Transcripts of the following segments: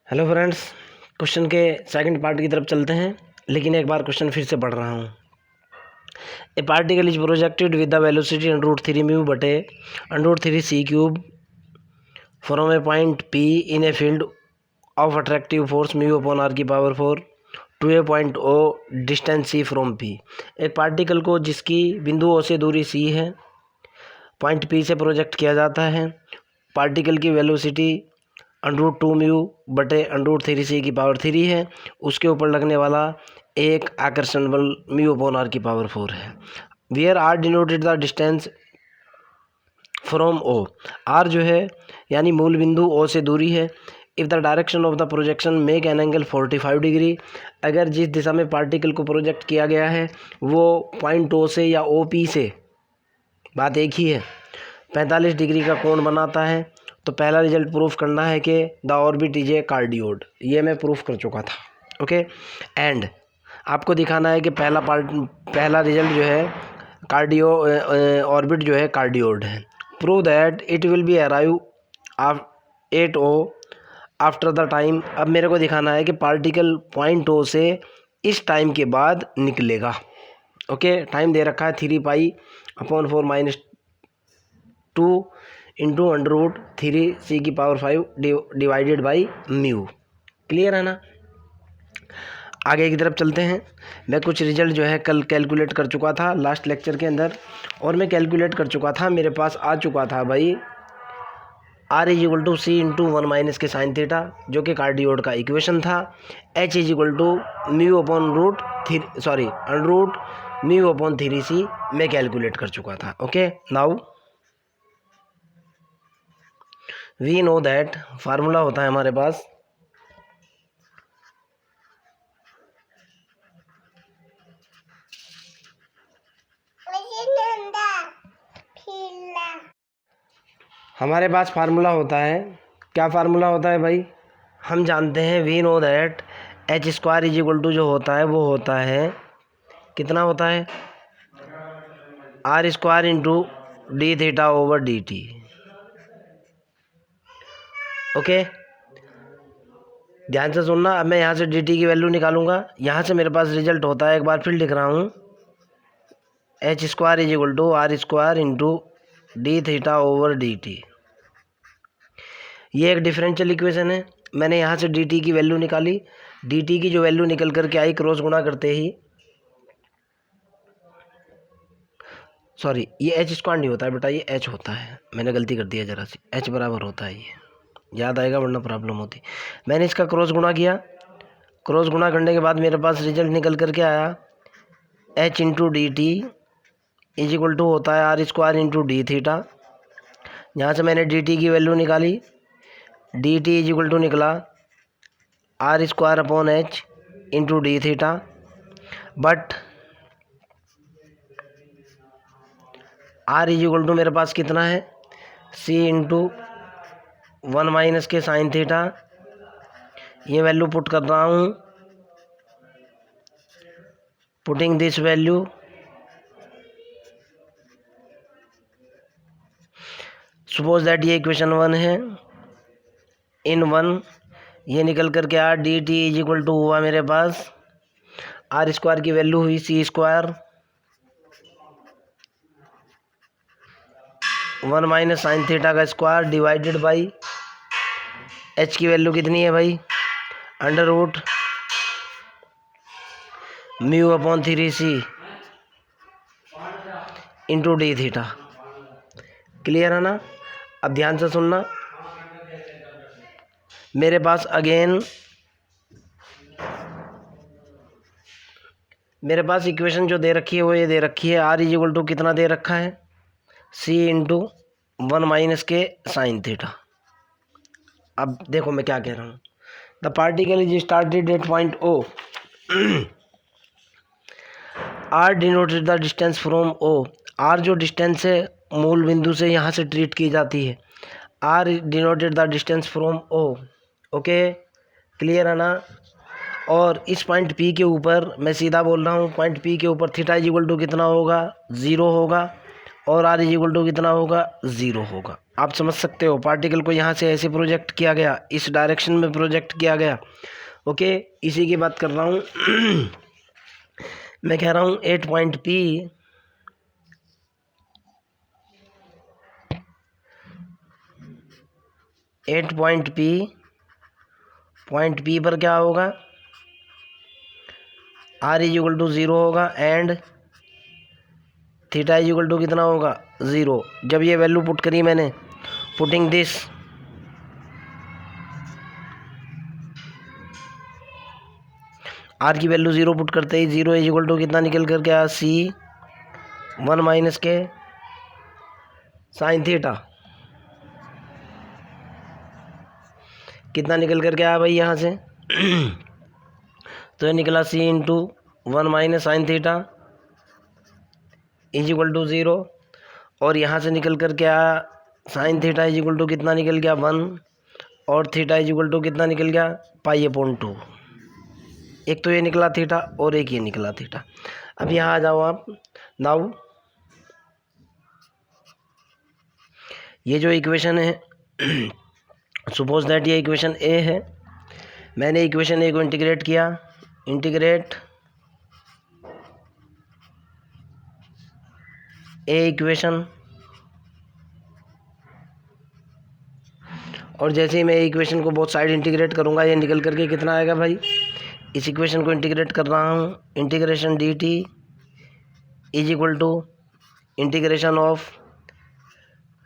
Hello friends, question के second part की तरफ चलते हैं। लेकिन एक बार क्वेश्चन फिर से पढ़ रहा हूँ। A particle is projected with the velocity √3 mu बटे √3 c cube from a point P in a field of attractive force mu upon r की power 4 to a point O distance c फ्रॉम P। एक particle को जिसकी बिंदु O से दूरी c है, पॉइंट P से प्रोजेक्ट किया जाता है। पार्टिकल की वेलोसिटी √2 म्यू बटे √3 c की पावर 3 है। उसके ऊपर लगने वाला एक आकर्षण बल म्यू अपॉन r की पावर 4 है। Where r denoted the distance from O। r जो है यानी मूल बिंदु O से दूरी है। If the direction of the projection make an angle 45 degree. अगर जिस दिशा में पार्टिकल को प्रोजेक्ट किया गया है वो पॉइंट O से या OP से, बात एक ही है, 45 डिग्री का कोण बनाता है, तो पहला रिजल्ट प्रूफ करना है कि द ऑर्बिट इज ए कार्डियोड। ये मैं प्रूफ कर चुका था। ओके, एंड आपको दिखाना है कि पहला रिजल्ट जो है कार्डियो ऑर्बिट जो है कार्डियोड है। Prove that it will be arrive at O after the time. अब मेरे को दिखाना है कि पार्टिकल पॉइंट O से इस टाइम के बाद निकलेगा। ओके, टाइम दे रखा है 3π/4 - 2 इंटू √3 c की power 5 divided by mu. Clear है ना? आगे की तरफ चलते हैं। मैं कुछ रिजल्ट जो है कल कैलकुलेट कर चुका था लास्ट लेक्चर के अंदर, और मैं कैलकुलेट कर चुका था, मेरे पास आ चुका था भाई R = C × 1 - के साइन थीटा, जो कि कार्डियोड का इक्वेशन था। H = म्यू अपॉन √3c मैं कैलकुलेट कर चुका था। Okay, now we know that formula होता है हमारे पास फार्मूला होता है। क्या फार्मूला होता है भाई? हम जानते हैं, वी नो दैट H² जो होता है वो होता है, कितना होता है, R² × dθ/dt। ओके, ध्यान से सुनना। अब मैं यहाँ से dt की वैल्यू निकालूंगा। यहाँ से मेरे पास रिजल्ट होता है, एक बार फिर लिख रहा हूँ, H² = R² × dθ/dt। ये एक डिफरेंशियल इक्वेशन है। मैंने यहाँ से dt की वैल्यू निकाली। dt की जो वैल्यू निकल करके आई, क्रॉस गुणा करते ही, सॉरी ये H² नहीं होता है बेटा, ये H होता है। मैंने गलती कर दिया जरा सी, H बराबर होता है, ये याद आएगा वरना प्रॉब्लम होती। मैंने इसका क्रॉस गुणा किया। क्रॉस गुणा करने के बाद मेरे पास रिजल्ट निकल करके आया, H × dt = होता है R² × dθ। यहाँ से मैंने dt की वैल्यू निकाली। dt = निकला R² upon H × dθ। But R = मेरे पास कितना है, C × 1 - के साइन थीटा। ये वैल्यू पुट कर रहा हूँ, putting this value, suppose that ये इक्वेशन 1 है। इन 1 ये निकल करके आ, dt = हुआ मेरे पास, R² की वैल्यू हुई C², 1 - साइन थीटा का स्क्वायर डिवाइडेड बाई H की वैल्यू कितनी है भाई, √ mu upon 3c × dθ। Clear है ना? अब ध्यान से सुनना। मेरे पास अगेन इक्वेशन जो दे रखी है वो ये दे रखी है, R = कितना दे रखा है, C × 1 - के साइन थीटा। अब देखो मैं क्या कह रहा हूँ। The particle is started at point O। R denoted the distance from O। R जो डिस्टेंस है मूल बिंदु से यहाँ से ट्रीट की जाती है। R denoted the distance from O। Okay, clear है ना? और इस पॉइंट P के ऊपर मैं सीधा बोल रहा हूँ, पॉइंट P के ऊपर थीटा = कितना होगा, 0 होगा, और R = कितना होगा, 0 होगा। आप समझ सकते हो, पार्टिकल को यहाँ से ऐसे प्रोजेक्ट किया गया, इस डायरेक्शन में प्रोजेक्ट किया गया। ओके, इसी की बात कर रहा हूँ। मैं कह रहा हूँ 8 पॉइंट P पर क्या होगा, R इज इक्वल टू 0 होगा and theta is equal to कितना होगा 0। जब ये वैल्यू पुट करी मैंने, पुटिंग दिस, R की वैल्यू 0 पुट करते ही 0 इज इक्वल टू कितना निकल कर क्या, C1 माइनस के साइन थीटा। कितना निकल कर क्या भाई यहाँ से? तो ये निकला C into 1 minus sine theta is equal to 0। और यहाँ से निकल कर क्या, sine theta is equal to कितना निकल गया 1, और थीटा इज इक्वल टू कितना निकल गया π/2। एक तो ये निकला थीटा और एक ये निकला थीटा। अब यहाँ आ जाओ आप। नाउ ये जो इक्वेशन है, सपोज दैट ये इक्वेशन ए है। मैंने इक्वेशन ए को इंटीग्रेट किया, इंटीग्रेट ए इक्वेशन, और जैसे ही मैं इक्वेशन को बहुत साइड इंटीग्रेट करूँगा, ये निकल करके कितना आएगा भाई, इस इक्वेशन को इंटीग्रेट कर रहा हूँ, integration dt is equal to integration of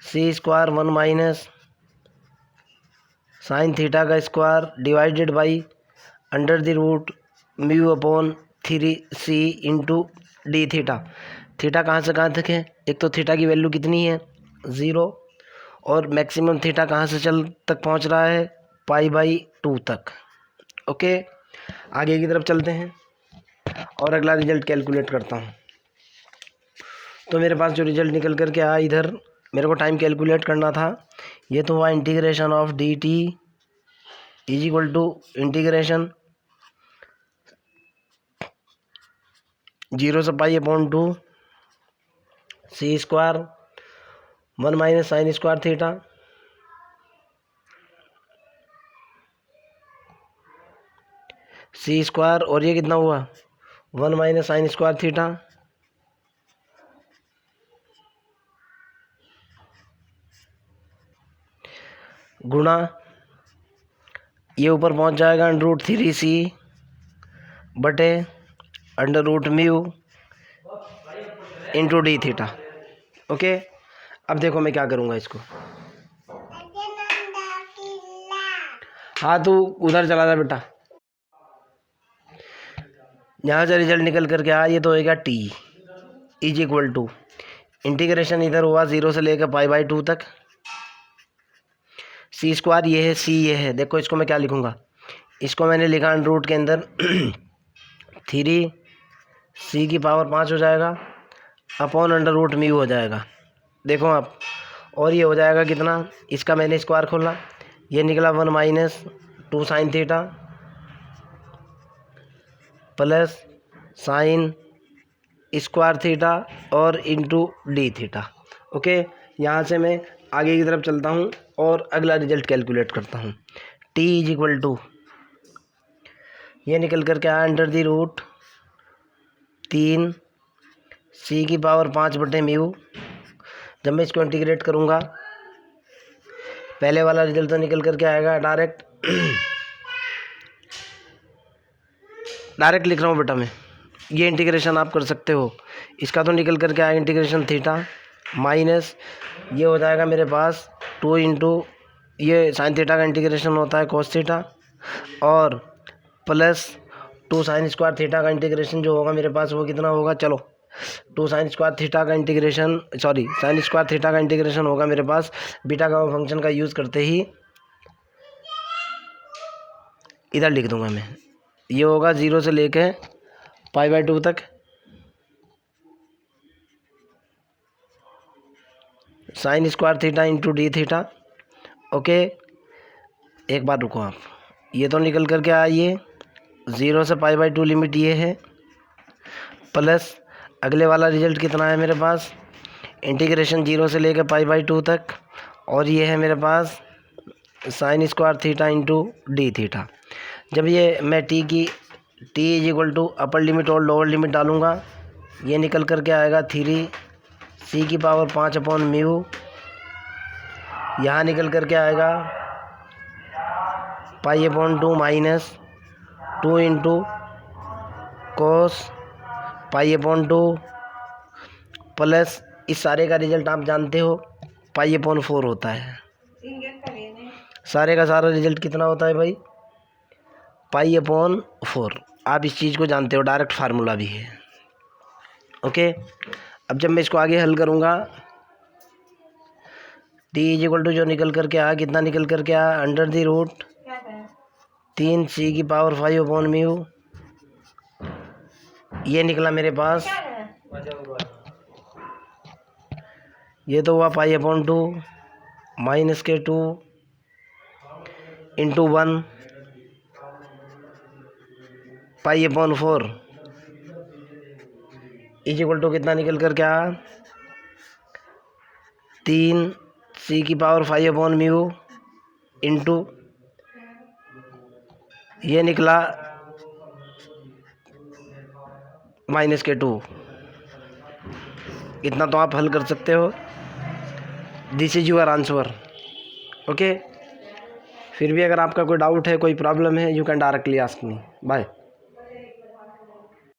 C square 1 minus sine theta का square divided by under the root mu upon 3c into D theta. Theta कहाँ से कहाँ तक है, एक तो थीटा की वैल्यू कितनी है 0, और मैक्सिमम थीटा कहाँ से चल तक पहुँच रहा है π/2 तक। ओके, आगे की तरफ चलते हैं और अगला रिजल्ट कैलकुलेट करता हूँ। तो मेरे पास जो रिजल्ट निकल कर के आया, इधर मेरे को टाइम कैलकुलेट करना था। ये तो हुआ integration of dt is equal to integration 0 से π/2 C square 1 minus sine square theta C square, और ये कितना हुआ 1 माइनस साइन स्क्वायर थीटा गुणा, ये ऊपर पहुंच जाएगा √3c बटे under root mu into D theta. Okay, अब देखो मैं क्या करूँगा इसको। हाँ, तू उधर चला जा बेटा। यहाँ से रिजल्ट निकल करके आया, ये तो होएगा t is equal to integration इधर हुआ 0 से लेकर π/2 तक, C स्क्वायर ये है, C ये है। देखो इसको मैं क्या लिखूँगा, इसको मैंने लिखा अंडर रूट के अंदर 3c की पावर 5 हो जाएगा अपॉन अंडर रूट म्यू हो जाएगा। देखो आप, और ये हो जाएगा कितना, इसका मैंने स्क्वायर खोला, ये निकला 1 minus 2 sine theta plus sign square theta और इंटू डी थीटा। ओके, यहाँ से मैं आगे की तरफ चलता हूँ और अगला रिजल्ट कैलकुलेट करता हूँ। t इज इक्वल टू, ये निकल कर के आया अंडर दी रूट 3c की पावर 5 बटे म्यू। जब मैं इसको इंटीग्रेट करूँगा, पहले वाला रिजल्ट तो निकल कर के आएगा डायरेक्ट लिख रहा हूँ बेटा मैं, ये इंटीग्रेशन आप कर सकते हो। इसका तो निकल कर के आएगा इंटीग्रेशन थीटा माइनस, ये हो जाएगा मेरे पास 2 इंटू, ये साइन थीटा का इंटीग्रेशन होता है कोस थीटा, और प्लस 2 साइन स्क्वायर थीटा का इंटीग्रेशन जो होगा मेरे पास वो कितना होगा, चलो 2 साइन स्क्वायर थीटा का integration, sorry sine square theta का इंटीग्रेशन होगा मेरे पास बीटा गामा फंक्शन का यूज़ करते ही, इधर लिख दूंगा मैं, ये होगा 0 से लेके π/2 तक sign square theta into D theta. Okay, एक बार रुको आप, ये तो निकल कर के आइए 0 से π/2 लिमिट ये है, प्लस अगले वाला रिजल्ट कितना है मेरे पास, इंटीग्रेशन 0 से लेकर π/2 तक, और ये है मेरे पास sine square theta into D theta. जब ये मैं T is equal to upper limit और लोअर लिमिट डालूँगा, ये निकल कर के आएगा 3 की पावर 5 अपॉन म्यू। यहाँ निकल कर के आएगा pi upon 2 minus 2 into cos pi upon 2 plus इस सारे का रिजल्ट आप जानते हो पाई अपॉन 4 होता है। सारे का सारा रिजल्ट कितना होता है भाई? पाई अपॉन 4। आप इस चीज़ को जानते हो, डायरेक्ट फार्मूला भी है। ओके, अब जब मैं इसको आगे हल करूँगा, टी इज इक्वल टू जो निकल करके आया, कितना निकल करके आया? अंडर द रूट 3 की पावर 5 अपॉन म्यू। ये निकला मेरे पास, ये तो हुआ पाई अपॉन 2 माइनस के 2 into 1 pi upon 4 is equal to कितना निकल कर क्या? 3 की पावर 5 अपॉन म्यू इंटू ये निकला माइनस के 2। इतना तो आप हल कर सकते हो। This is your answer. Okay, फिर भी अगर आपका कोई डाउट है, कोई प्रॉब्लम है, you can directly ask me. Bye.